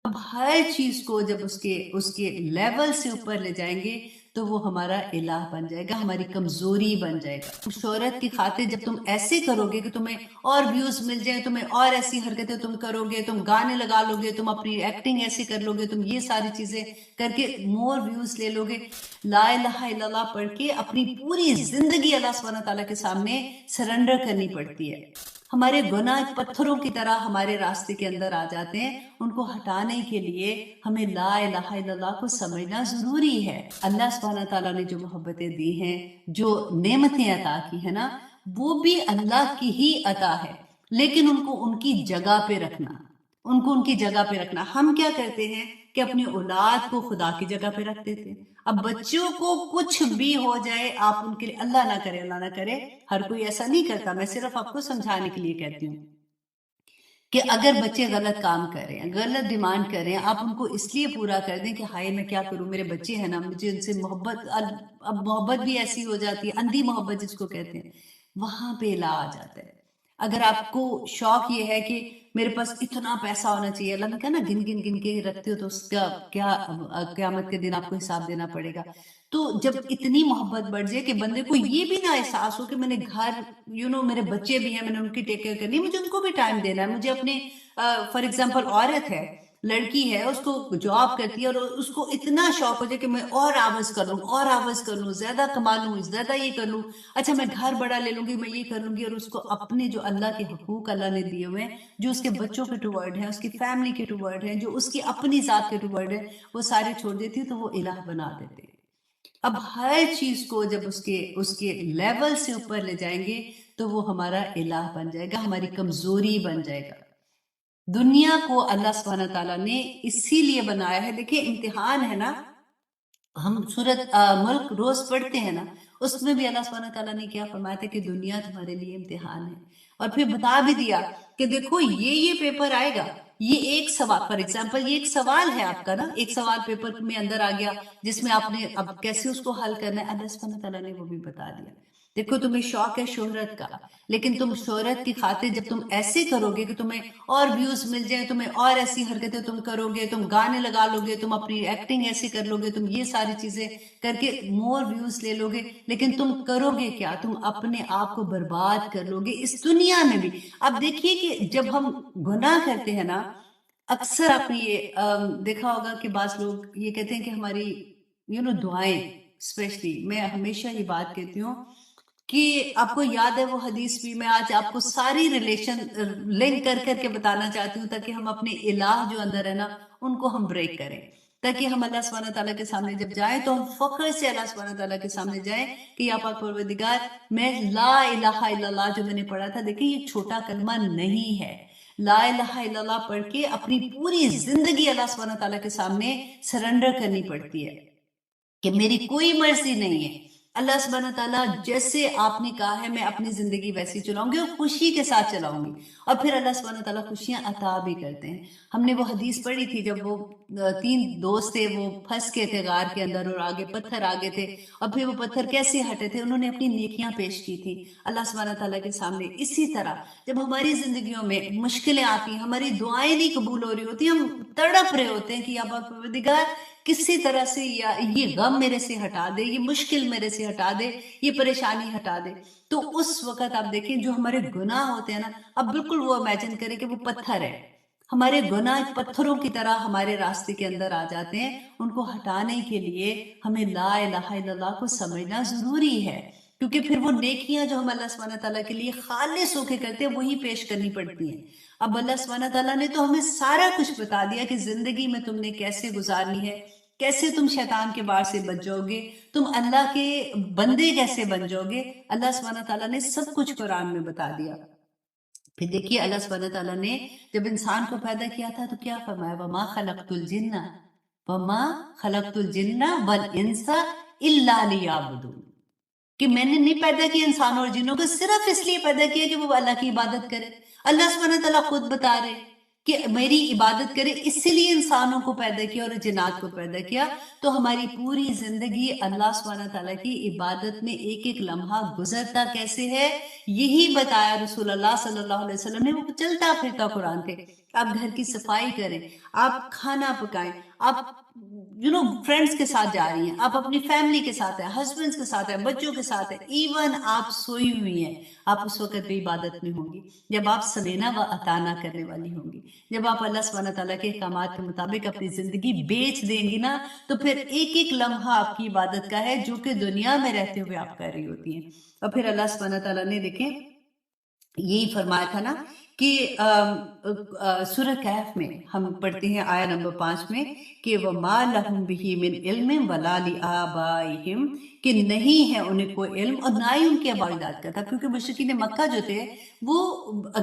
اب ہر چیز کو جب اس کے لیول سے اوپر لے جائیں گے تو وہ ہمارا الہ بن جائے گا، ہماری کمزوری بن جائے گا۔ شہرت کی خاطر جب تم ایسے کرو گے کہ تمہیں اور ویوز مل جائیں، تمہیں اور ایسی حرکتیں تم کرو گے، تم گانے لگا لو گے، تم اپنی ایکٹنگ ایسی کر لو گے، تم یہ ساری چیزیں کر کے مور ویوز لے لو گے، لا الہ الا اللہ پڑھ کے اپنی پوری زندگی اللہ سبحانہ تعالیٰ کے سامنے سرنڈر کرنی پڑتی ہے۔ ہمارے گناہ پتھروں کی طرح ہمارے راستے کے اندر آ جاتے ہیں، ان کو ہٹانے کے لیے ہمیں لا الہ الا اللہ کو سمجھنا ضروری ہے۔ اللہ سبحانہ تعالیٰ نے جو محبتیں دی ہیں، جو نعمتیں عطا کی ہیں نا، وہ بھی اللہ کی ہی عطا ہے، لیکن ان کو ان کی جگہ پہ رکھنا، ان کو ان کی جگہ پہ رکھنا۔ ہم کیا کرتے ہیں کہ اپنی اولاد کو خدا کی جگہ پہ رکھ دیتے ہیں۔ اب بچوں کو کچھ بھی ہو جائے، آپ ان کے لیے اللہ نہ کرے، ہر کوئی ایسا نہیں کرتا، میں صرف آپ کو سمجھانے کے لیے کہتی ہوں کہ اگر بچے غلط کام کر رہے ہیں، غلط ڈیمانڈ کر رہے ہیں، آپ ان کو اس لیے پورا کر دیں کہ ہائے میں کیا کروں، میرے بچے ہیں نا، مجھے ان سے محبت، اب محبت بھی ایسی ہو جاتی ہے، اندھی محبت جس کو کہتے ہیں، وہاں پہ الہ آ جاتا ہے۔ اگر آپ کو شوق یہ ہے کہ میرے پاس اتنا پیسہ ہونا چاہیے، اللہ نے کہا نا گن گن گن کے رکھتے ہو تو اس کا کیا قیامت کے دن آپ کو حساب دینا پڑے گا۔ تو جب اتنی محبت بڑھ جائے کہ بندے کو یہ بھی نہ احساس ہو کہ میں نے گھر میرے بچے بھی ہیں، میں نے ان کی ٹیک کیئر کرنی ہے، مجھے ان کو بھی ٹائم دینا ہے، مجھے اپنے فار ایگزامپل عورت ہے، لڑکی ہے، اس کو جاب کرتی ہے اور اس کو اتنا شوق ہو جائے کہ میں اور آواز کر لوں، زیادہ کما لوں، زیادہ یہ کر لوں، اچھا میں گھر بڑا لے لوں گی، میں یہ کر لوں گی، اور اس کو اپنے جو اللہ کے حقوق اللہ نے دیے ہوئے ہیں، جو اس کے بچوں کے ٹوورڈ ہیں، اس کی فیملی کے ٹوورڈ ہیں، جو اس کی اپنی ذات کے ٹوورڈ ہیں، وہ سارے چھوڑ دیتی تو وہ الہ بنا دیتے۔ اب ہر چیز کو جب اس کے لیول سے اوپر لے جائیں گے تو وہ ہمارا الہ بن جائے گا، ہماری کمزوری بن جائے گا۔ دنیا کو اللہ سبحانہ تعالیٰ نے اسی لیے بنایا ہے، دیکھیں امتحان ہے نا، ہم سورت ملک روز پڑھتے ہیں نا، اس میں بھی اللہ سبحانہ تعالیٰ نے کیا فرمایا تھا کہ دنیا تمہارے لیے امتحان ہے، اور پھر بتا بھی دیا کہ دیکھو یہ پیپر آئے گا، یہ ایک سوال، فار ایگزامپل یہ ایک سوال ہے آپ کا نا، ایک سوال پیپر میں اندر آ گیا جس میں آپ نے اب کیسے اس کو حل کرنا ہے، اللہ سبحانہ تعالیٰ نے وہ بھی بتا دیا۔ دیکھو تمہیں شوق ہے شہرت کا، لیکن تم شہرت کی خاطر جب تم ایسے کرو گے کہ تمہیں اور ویوز مل جائیں، تمہیں اور ایسی حرکتیں تم کرو گے، تم گانے لگا لو گے، تم اپنی ایکٹنگ ایسی کر لو گے، تم یہ ساری چیزیں کر کے مور ویوز لے لو گے، لیکن تم کرو گے کیا؟ تم اپنے آپ کو برباد کر لو گے اس دنیا میں بھی۔ اب دیکھیے کہ جب ہم گناہ کرتے ہیں نا، اکثر آپ نے یہ دیکھا ہوگا کہ بعض لوگ یہ کہتے ہیں کہ ہماری دعائیں، اسپیشلی میں ہمیشہ یہ بات کہتی ہوں کہ آپ کو یاد ہے وہ حدیث بھی، میں آج آپ کو ساری ریلیشن لنک کر کر کے بتانا چاہتی ہوں تاکہ ہم اپنے الہ جو اندر ہے نا ان کو ہم بریک کریں، تاکہ ہم اللہ سبحانہ تعالیٰ کے سامنے جب جائیں تو ہم فخر سے اللہ سبحانہ تعالیٰ کے سامنے جائیں کہ یا پاک پروردگار، میں لا الہ الا اللہ جو میں نے پڑھا تھا، دیکھیں یہ چھوٹا کلمہ نہیں ہے، لا الہ الا اللہ پڑھ کے اپنی پوری زندگی اللہ سبحانہ تعالیٰ کے سامنے سرنڈر کرنی پڑتی ہے کہ میری کوئی مرضی نہیں ہے، اللہ سبحانہ تعالیٰ جیسے آپ نے کہا ہے میں اپنی زندگی ویسی چلاؤں گی اور خوشی کے ساتھ چلاؤں گی، اور پھر اللہ سبحانہ تعالیٰ خوشیاں عطا بھی کرتے ہیں۔ ہم نے وہ حدیث پڑھی تھی جب وہ 3 دوست تھے، وہ پھنس کے تھے غار کے اندر اور آگے پتھر آگے تھے، اور پھر وہ پتھر کیسے ہٹے تھے، انہوں نے اپنی نیکیاں پیش کی تھی اللہ سبحانہ تعالیٰ کے سامنے۔ اسی طرح جب ہماری زندگیوں میں مشکلیں آتی ہیں، ہماری دعائیں نہیں قبول ہو رہی ہوتی، ہم تڑپ رہے ہوتے ہیں کہ یا پروردگار کسی طرح سے یہ غم میرے سے ہٹا دے، یہ مشکل میرے سے ہٹا دے، یہ پریشانی ہٹا دے، تو اس وقت آپ دیکھیں جو ہمارے گناہ ہوتے ہیں نا، اب بالکل وہ امیجن کریں کہ وہ پتھر ہے، ہمارے گناہ پتھروں کی طرح ہمارے راستے کے اندر آ جاتے ہیں، ان کو ہٹانے کے لیے ہمیں لا الہ الا اللہ کو سمجھنا ضروری ہے، کیونکہ پھر وہ نیکیاں جو ہم اللہ سبحانہ تعالیٰ کے لیے خالص ہو کے کرتے ہیں وہی پیش کرنی پڑتی ہیں۔ اب اللہ سبحانہ تعالیٰ نے تو ہمیں سارا کچھ بتا دیا کہ زندگی میں تم نے کیسے گزارنی ہے، کیسے تم شیطان کے وار سے بچ جاؤ گے، تم اللہ کے بندے کیسے بن جاؤ گے، اللہ سبحانہ تعالیٰ نے سب کچھ قرآن میں بتا دیا۔ پھر دیکھیے اللہ سبحانہ تعالیٰ نے جب انسان کو پیدا کیا تھا تو کیا فرمایا، وَمَا خَلَقْتُ الْجِنَّ وَالْإِنسَ إِلَّا لِيَعْبُدُونِ، کہ میں نے نہیں پیدا کیا انسانوں اور جنوں کو صرف اس لیے پیدا کیا کہ وہ اللہ کی عبادت کرے۔ اللہ سبحانہ تعالیٰ خود بتا رہے کہ میری عبادت کرے، اسی لیے انسانوں کو پیدا کیا اور جنات کو پیدا کیا. تو ہماری پوری زندگی اللہ سبحانہ تعالیٰ کی عبادت میں ایک ایک لمحہ گزرتا کیسے ہے، یہی بتایا رسول اللہ صلی اللہ علیہ وسلم نے. وہ چلتا پھرتا قرآن تھے. آپ گھر کی صفائی کریں، آپ کھانا پکائیں، آپ فرینڈس کے ساتھ جا رہی ہیں، آپ اپنی فیملی کے ساتھ ہیں، ہسبینڈس کے ساتھ ہیں، بچوں کے ساتھ ہیں، ایون آپ سوئی ہوئی ہیں، آپ اس وقت بھی عبادت میں ہوں گی. جب آپ سمینا و اطانا کرنے والی ہوں گی، جب آپ اللہ سبحانہ تعالیٰ کے احکامات کے مطابق اپنی زندگی بیچ دیں گی نا، تو پھر ایک ایک لمحہ آپ کی عبادت کا ہے جو کہ دنیا میں رہتے ہوئے آپ کر رہی ہوتی ہیں. اور پھر اللہ سبحانہ تعالیٰ نے دیکھیں یہی فرمایا تھا نا کہ سورہ کہف میں ہم پڑھتے ہیں آیہ نمبر 5 میں کہ وَمَا لَهُمْ بِهِ مِنْ عِلْمٍ وَلَا لِآبَائِهِمْ، کہ نہیں ہے انہیں کوئی علم اور نہ ہی ان کے آباء و اجداد کا تھا. کیونکہ مشرکین مکہ جو تھے وہ،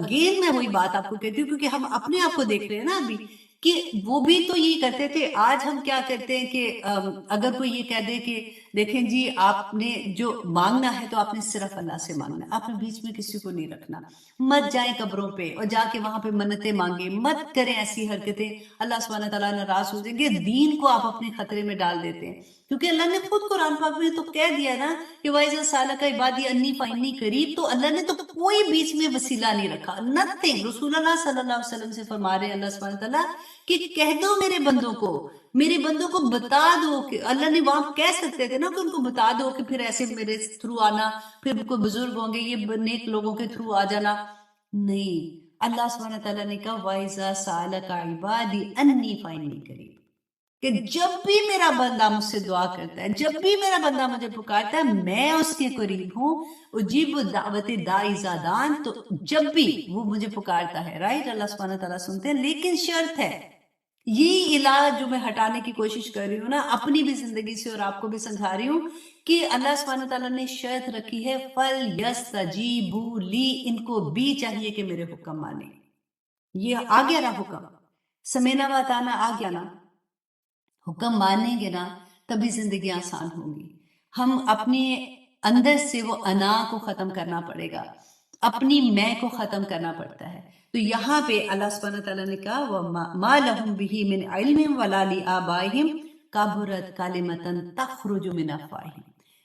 اگین میں وہی بات آپ کو کہتی ہوں کیونکہ ہم اپنے آپ کو دیکھ رہے ہیں نا ابھی، کہ وہ بھی تو یہی کرتے تھے. آج ہم کیا کرتے ہیں کہ اگر کوئی یہ کہہ دے کہ دیکھیں جی آپ نے جو مانگنا ہے تو آپ نے صرف اللہ سے مانگنا ہے، آپ نے بیچ میں کسی کو نہیں رکھنا. مت جائیں قبروں پہ اور جا کے وہاں پہ منتیں مانگیں، مت کریں ایسی حرکتیں، اللہ سبحانہ تعالیٰ ناراض ہو جائیں گے. دین کو آپ اپنے خطرے میں ڈال دیتے ہیں، کیونکہ اللہ نے خود قرآن پاک میں تو کہہ دیا نا کہ وَإِذَا سَأَلَكَ عِبَادِي عَنِّي فَإِنِّي قَرِيبٌ. تو اللہ نے تو کوئی بیچ میں وسیلہ نہیں رکھا، نتھنگ. رسول اللہ صلی اللہ علیہ وسلم سے فرما رہے ہیں اللہ سبحانہ تعالیٰ کہ کہہ دو میرے بندوں کو، میرے بندوں کو بتا دو. کہ اللہ نے وہاں کہہ سکتے تھے نا کہ ان کو بتا دو کہ پھر ایسے میرے تھرو آنا، پھر کوئی بزرگ ہوں گے یہ نیک لوگوں کے تھرو آ جانا. نہیں، اللہ سبحانہ تعالیٰ نے کہا وَإِذَا سَأَلَكَ عِبَادِي عَنِّي فَإِنِّي قَرِيبٌ، کہ جب بھی میرا بندہ مجھ سے دعا کرتا ہے، جب بھی میرا بندہ مجھے پکارتا ہے، میں اس کے قریب ہوں. اجیب دعوت داعی اذا دعان، تو جب بھی وہ مجھے پکارتا ہے، رائٹ، اللہ سبحانہ تعالیٰ سنتے ہیں. لیکن شرط ہے، یہ علاج جو میں ہٹانے کی کوشش کر رہی ہوں نا اپنی بھی زندگی سے اور آپ کو بھی سمجھا رہی ہوں، کہ اللہ سبحانہ تعالیٰ نے شرط رکھی ہے فَلْيَسْتَجِيبُوا لِي، ان کو بھی چاہیے کہ میرے حکم مانیں. یہ آ گیا نا حکم، سمینا و اطاعنا آ گیا نا، حکم مانیں گے نا تبھی زندگی آسان ہوگی. ہم اپنے اندر سے وہ انا کو ختم کرنا پڑے گا، اپنی میں کو ختم کرنا پڑتا ہے. تو یہاں پہ اللہ سبحانہ تعالیٰ نے کہا وَمَا لَهُمْ بِهِ مِنْ عِلْمٍ وَلَا لِآبَائِهِمْ كَبُرَتْ كَلِمَةً تَخْرُجُ مِنْ أَفْوَاهِهِمْ.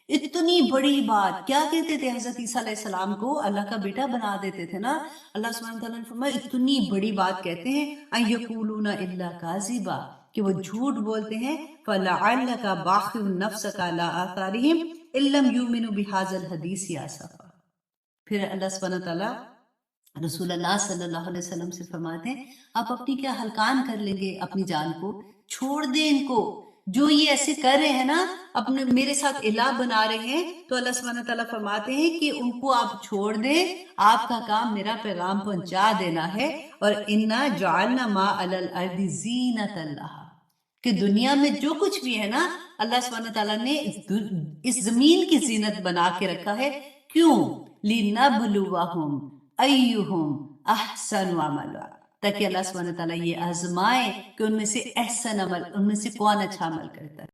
اتنی بڑی بات کیا کہتے تھے حضرت عیسیٰ علیہ السلام کو، اللہ کا بیٹا بنا دیتے تھے نا. اللہ سبحانہ تعالیٰ نے فرمایا اتنی بڑی بات کہتے ہیں أَن يَقُولُونَ إِلَّا كَاذِبًا، کہ وہ جھوٹ بولتے ہیں. فَلَعَلَّكَ بَاخِعٌ نَفْسَكَ عَلَىٰ آثَارِهِمْ إِن لَّمْ يُؤْمِنُوا بِهَٰذَا الْحَدِيثِ آسَفًا. پھر اللہ سبحانہ تعالیٰ رسول اللہ صلی اللہ علیہ وسلم سے فرماتے ہیں آپ اپنی کیا ہلکان کر لیں گے اپنی جان کو، چھوڑ دیں ان کو جو یہ ایسے کر رہے ہیں نا، اپنے میرے ساتھ الہ بنا رہے ہیں. تو اللہ سبحانہ تعالیٰ فرماتے ہیں کہ ان کو آپ چھوڑ دیں، آپ کا کام میرا پیغام پہنچا دینا ہے. اور اِنَّا جَعَلْنَا مَا عَلَى الْأَرْضِ زِینَةً لَهَا، کہ دنیا میں جو کچھ بھی ہے نا اللہ سبحانہ تعالیٰ نے اس زمین کی زینت بنا کے رکھا ہے. کیوں؟ لِنَبْلُوَهُمْ أَيُّهُمْ أَحْسَنُ عَمَلًا، تاکہ اللہ سبحانہ تعالیٰ یہ آزمائے کہ ان میں سے احسن عمل، ان میں سے کون اچھا عمل کرتا ہے.